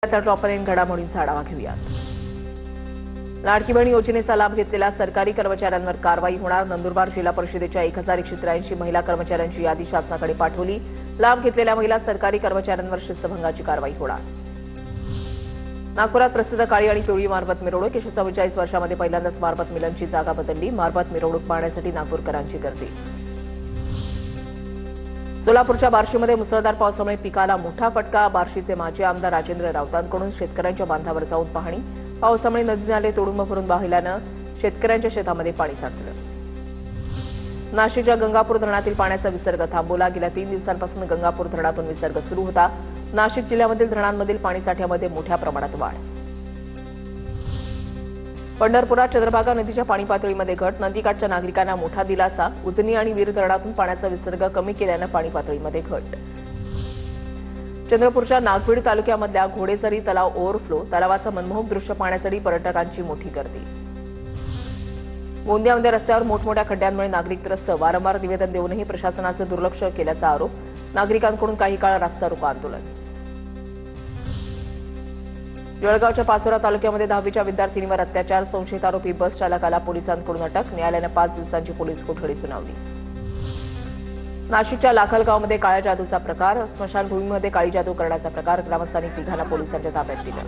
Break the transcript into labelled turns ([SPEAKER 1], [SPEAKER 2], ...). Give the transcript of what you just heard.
[SPEAKER 1] आता टॉप 10 घडामोडींचा आढावा घेऊयात। लाडकी बहीण योजनेचा लाभ घेतलेल्या सरकारी कर्मचाऱ्यांवर कारवाई होणार। नंदुरबार जिल्हा परिषदेच्या 1183 महिला कर्मचाऱ्यांची यादी शासनाकडे पाठवली। लाभ घेतलेल्या महिला सरकारी कर्मचाऱ्यांवर शिस्तभंगाची कारवाई होणार। नागपुरात प्रसिद्ध काळी आणि पिवळी मारबत मिरवणूक। 144 वर्षांमध्ये पहिल्यांदाच मारबत मिलनची जागा बदलली। मारबत मिरवणूक पाहण्यासाठी नागपूरकरांची गर्दी। सोलापूरच्या बार्शीमध्ये मुसळधार पावसामुळे पिकाला मोठा फटका। बार्शीचे माजी आमदार राजेंद्र राऊतांकडून शेतकऱ्यांच्या बांधावर जाऊन पाहणी। पावसामुळे नदी नाले तुडुंब भरून वाहिल्यानं शेतकऱ्यांच्या शेतामध्ये पाणी साचलं। नाशिकच्या गंगापूर धरणातील पाण्याचा विसर्ग थांबवला। गेल्या 3 दिवसांपासून गंगापूर धरणातून विसर्ग सुरू होता। नाशिक जिल्ह्यामधील धरणांमधील पाणीसाठ्यामध्ये मोठ्या प्रमाणात वाढ। पंढरपुरात चंद्रभागा नदीच्या पाणी पातळीमध्ये घट। नदीकाठच्या नागरिकांना मोठा दिलासा। उजनी आणि वीर धरणातून पाण्याचा विसर्ग कमी केल्यानं पाणी पातळीमध्ये घट। चंद्रपूरच्या नागभीड तालुक्यामधल्या घोडेसरी तलाव ओव्हरफ्लो। तलावाचं मनमोहक दृश्य पाहण्यासाठी पर्यटकांची मोठी गर्दी। गोंदियामध्ये रस्त्यावर मोठमोठ्या खड्ड्यांमुळे नागरिक त्रस्त। वारंवार निवेदन देऊनही प्रशासनाचं दुर्लक्ष केल्याचा आरोप। नागरिकांकडून काही काळ रास्ता रोको आंदोलन। जळगावच्या पाचोरा तालुक्यामध्ये 10वीच्या विद्यार्थिनीवर अत्याचार। संशयित आरोपी बस चालकाला पोलिसांकडून अटक। न्यायालयानं 5 दिवसांची पोलीस कोठडी सुनावली। नाशिकच्या लाखलगावमध्ये काळ्या जादूचा प्रकार। स्मशानभूमीमध्ये काळी जादू करण्याचा प्रकार। ग्रामस्थांनी तिघांना पोलिसांच्या ताब्यात दिलं।